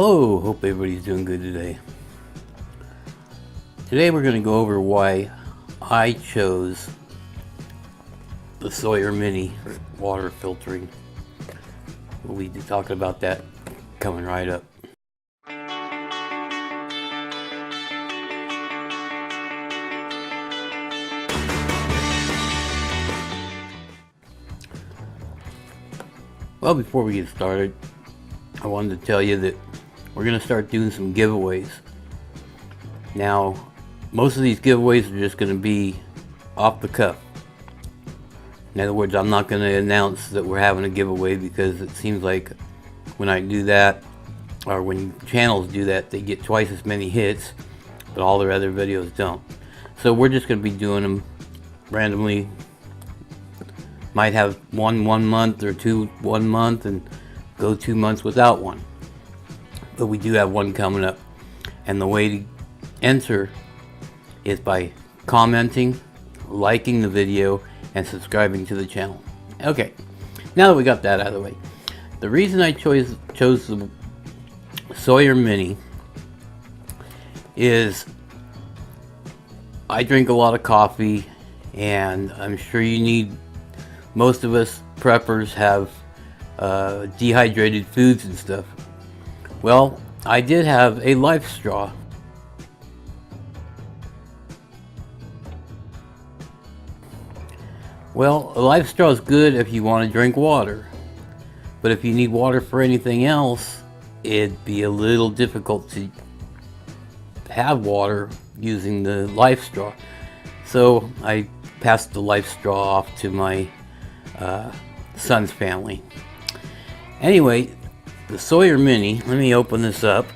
Oh, hope everybody's doing good today. Today we're going to go over why I chose the Sawyer Mini for water filtering. We'll be talking about that coming right up. Well, before we get started, I wanted to tell you that we're going to start doing some giveaways. Now, most of these giveaways are just going to be off the cuff. In other words, I'm not going to announce that we're having a giveaway, because it seems like when I do that, or when channels do that, they get twice as many hits, but all their other videos don't. So we're just going to be doing them randomly. Might have one month or two 1 month, and go 2 months without one. But we do have one coming up. And the way to enter is by commenting, liking the video, and subscribing to the channel. Okay, now that we got that out of the way, the reason I chose the Sawyer Mini is I drink a lot of coffee, and I'm sure most of us preppers have dehydrated foods and stuff. Well, I did have a LifeStraw. Well, a LifeStraw is good if you want to drink water, but if you need water for anything else, it'd be a little difficult to have water using the LifeStraw. So I passed the LifeStraw off to my son's family. Anyway, the Sawyer Mini, let me open this up.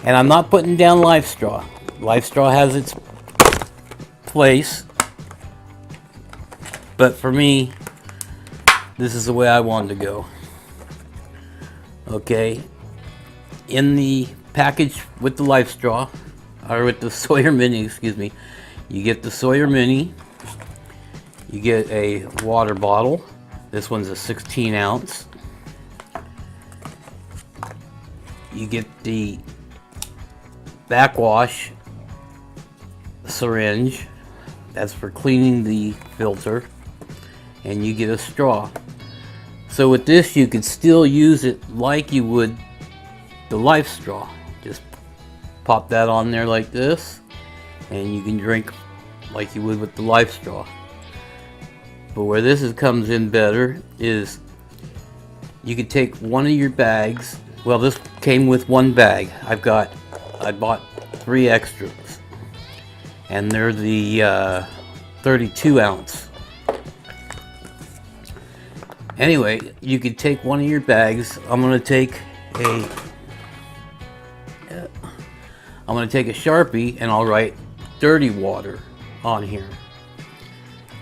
And I'm not putting down LifeStraw. LifeStraw has its place, but for me, this is the way I wanted to go. Okay, in the package with the LifeStraw, or with the Sawyer Mini, excuse me, you get the Sawyer Mini, you get a water bottle. This one's a 16 ounce. You get the backwash syringe, that's for cleaning the filter, and you get a straw. So with this, you could still use it like you would the LifeStraw. Just pop that on there like this, and you can drink like you would with the LifeStraw. But where this comes in better is you could take one of your bags. Well, this came with one bag. I bought 3 extras, and they're the 32 ounce. Anyway, you could take one of your bags. I'm gonna take a Sharpie, and I'll write dirty water on here.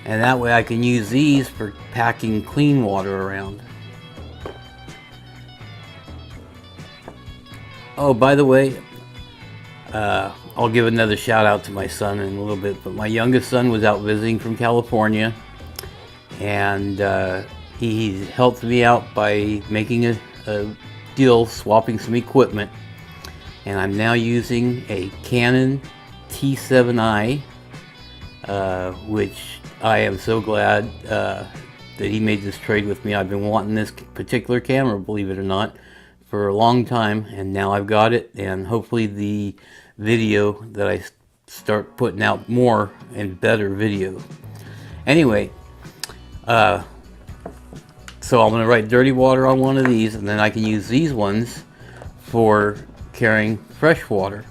And that way I can use these for packing clean water around. Oh, by the way, I'll give another shout out to my son in a little bit, but my youngest son was out visiting from California, and he helped me out by making a deal, swapping some equipment, and I'm now using a Canon T7i, which I am so glad that he made this trade with me. I've been wanting this particular camera, believe it or not, for a long time, and now I've got it, and hopefully the video that I start putting out more and better video. Anyway, so I'm going to write dirty water on one of these, and then I can use these ones for carrying fresh water.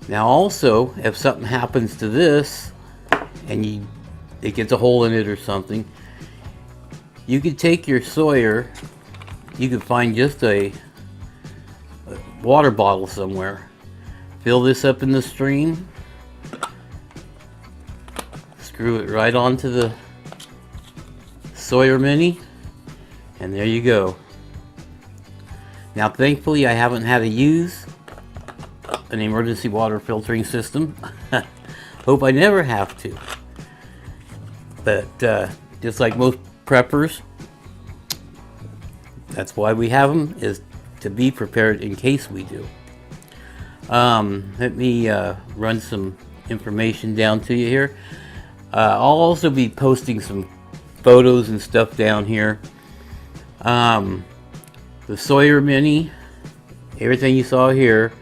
Now also, if something happens to this and it gets a hole in it or something, you could take your Sawyer, you could find just a water bottle somewhere, fill this up in the stream, screw it right onto the Sawyer Mini, and there you go. Now thankfully I haven't had to use an emergency water filtering system. Hope I never have to. But just like most preppers, That's why we have them, is to be prepared in case we do. Let me run some information down to you here. I'll also be posting some photos and stuff down here. The Sawyer Mini, everything you saw here,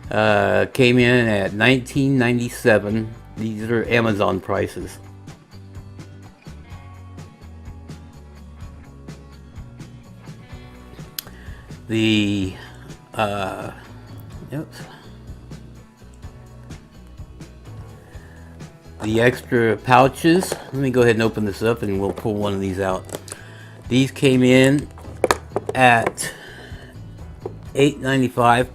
came in at $19.97. These are Amazon prices. The the extra pouches, let me go ahead and open this up and we'll pull one of these out. These came in at $8.95.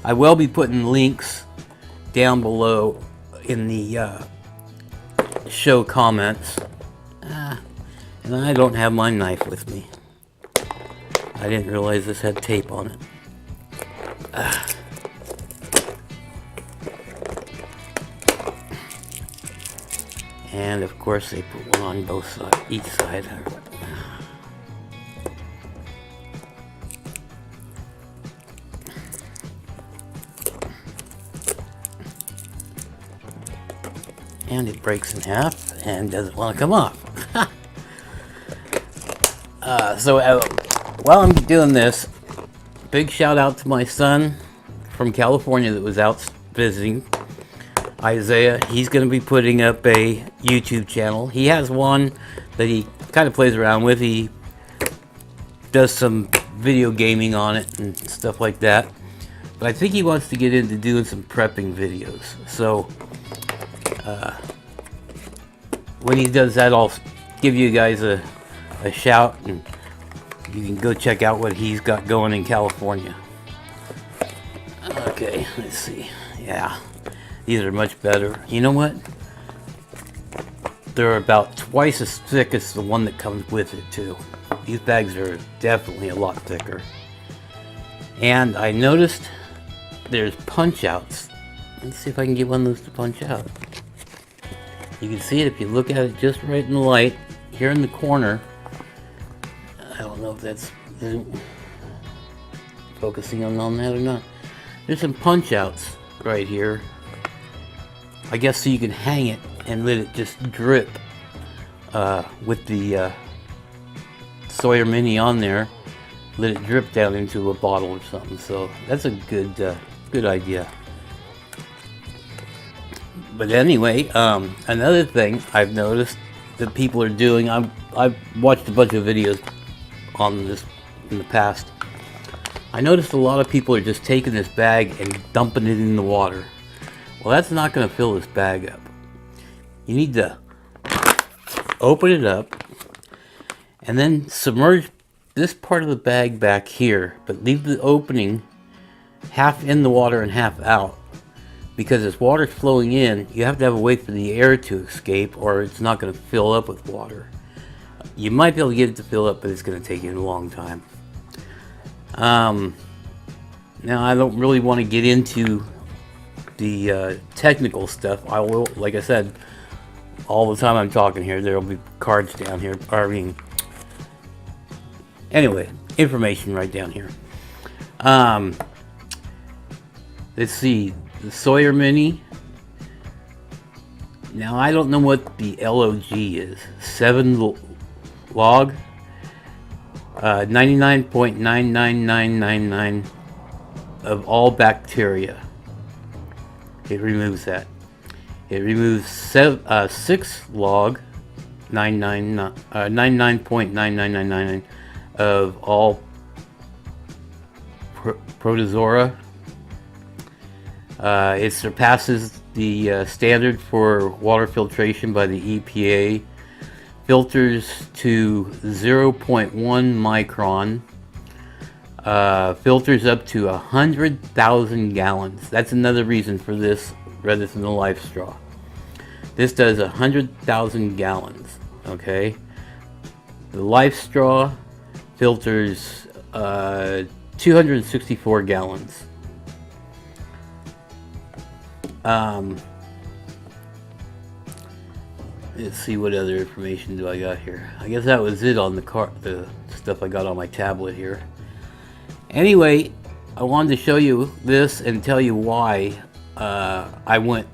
I will be putting links down below in the show comments. And I don't have my knife with me. I didn't realize this had tape on it. And of course they put one on both sides, each side. And it breaks in half and doesn't want to come off. So while I'm doing this, big shout out to my son from California that was out visiting, Isaiah. He's going to be putting up a YouTube channel. He has one that he kind of plays around with. He does some video gaming on it and stuff like that. But I think he wants to get into doing some prepping videos. So when he does that, I'll give you guys a shout, and you can go check out what he's got going in California. Okay, let's see. Yeah, these are much better. You know what? They're about twice as thick as the one that comes with it too. These bags are definitely a lot thicker. And I noticed there's punch outs. Let's see if I can get one of those to punch out. You can see it if you look at it just right in the light here in the corner. I don't know if that's focusing on that or not. There's some punch outs right here. I guess so you can hang it and let it just drip with the Sawyer Mini on there. Let it drip down into a bottle or something. So that's a good idea. But anyway, another thing I've noticed that people are doing, I've watched a bunch of videos on this in the past. I noticed a lot of people are just taking this bag and dumping it in the water. Well, that's not going to fill this bag up. You need to open it up and then submerge this part of the bag back here, but leave the opening half in the water and half out. Because as water's flowing in, you have to have a way for the air to escape, or it's not going to fill up with water. You might be able to get it to fill up, but it's going to take you a long time. Now, I don't really want to get into the technical stuff. I will, like I said, all the time I'm talking here, there will be cards down here. Anyway, information right down here. Let's see. The Sawyer Mini. Now I don't know what the LOG is. 7 log. 99.99999 of all bacteria. It removes that. It removes 6 log. 99.9999 of all protozoa. It surpasses the standard for water filtration by the EPA. Filters to 0.1 micron. Filters up to 100,000 gallons. That's another reason for this rather than the LifeStraw. This does 100,000 gallons. Okay. The LifeStraw filters 264 gallons. Let's see, what other information do I got here. I guess that was it on the stuff I got on my tablet here. Anyway, I wanted to show you this and tell you why I went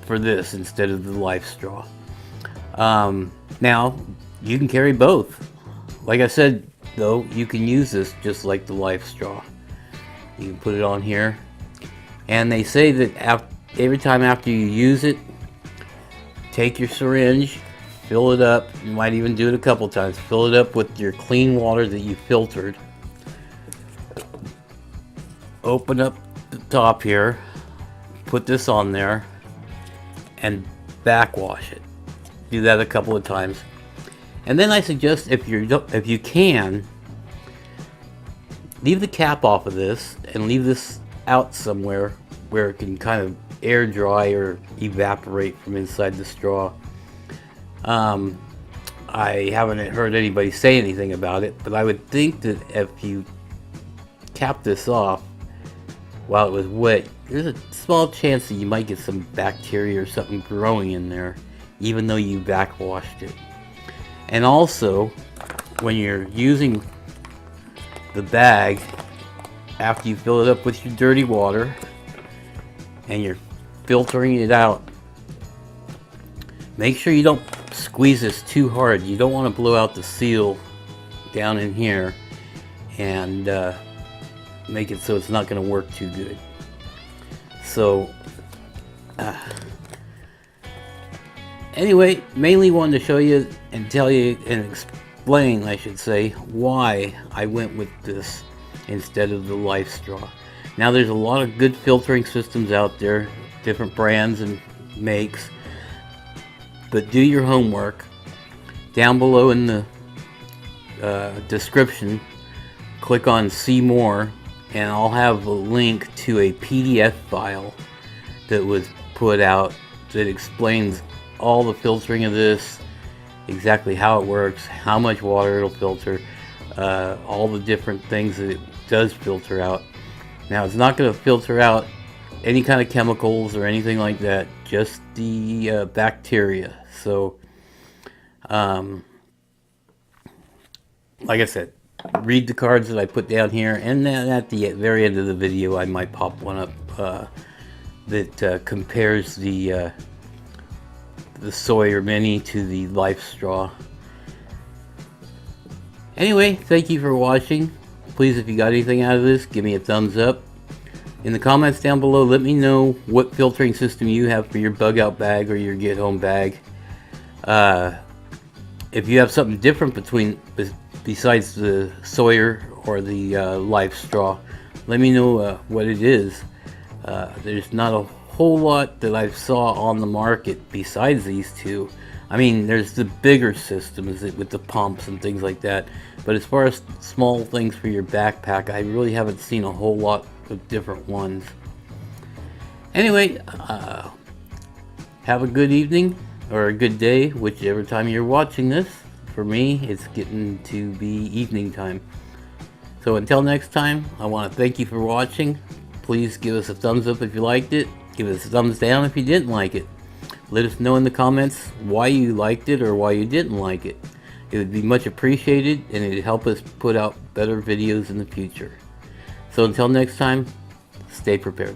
for this instead of the LifeStraw. Now, you can carry both. Like I said, though, you can use this just like the LifeStraw. You can put it on here, and they say that every time after you use it, take your syringe, fill it up. You might even do it a couple times. Fill it up with your clean water that you filtered. Open up the top here, put this on there, and backwash it. Do that a couple of times, and then I suggest, if you can, leave the cap off of this and leave this out somewhere where it can kind of air dry or evaporate from inside the straw. I haven't heard anybody say anything about it, but I would think that if you cap this off while it was wet, there's a small chance that you might get some bacteria or something growing in there, even though you backwashed it. And also, when you're using the bag, after you fill it up with your dirty water and you're filtering it out, make sure you don't squeeze this too hard. You don't want to blow out the seal down in here and make it so it's not going to work too good. So anyway, mainly wanted to show you and tell you and explain, I should say, why I went with this instead of the LifeStraw. Now, there's a lot of good filtering systems out there, different brands and makes, but do your homework. Down below in the description, click on see more, and I'll have a link to a PDF file that was put out that explains all the filtering of this, exactly how it works, how much water it'll filter, all the different things that it does filter out. Now, it's not going to filter out any kind of chemicals or anything like that, just the bacteria. So like I said, read the cards that I put down here, and then at the very end of the video I might pop one up that compares the Sawyer Mini to the LifeStraw. Anyway, thank you for watching. Please, if you got anything out of this, give me a thumbs up. In the comments down below, let me know what filtering system you have for your bug out bag or your get home bag. If you have something different besides the Sawyer or the LifeStraw, let me know what it is. There's not a whole lot that I saw on the market besides these two. I mean, there's the bigger systems with the pumps and things like that, but as far as small things for your backpack, I really haven't seen a whole lot of different ones. Anyway, have a good evening or a good day, whichever time you're watching this. For me, it's getting to be evening time. So until next time, I want to thank you for watching. Please give us a thumbs up if you liked it. Give us a thumbs down if you didn't like it. Let us know in the comments why you liked it or why you didn't like it. It would be much appreciated, and it would help us put out better videos in the future. So until next time, stay prepared.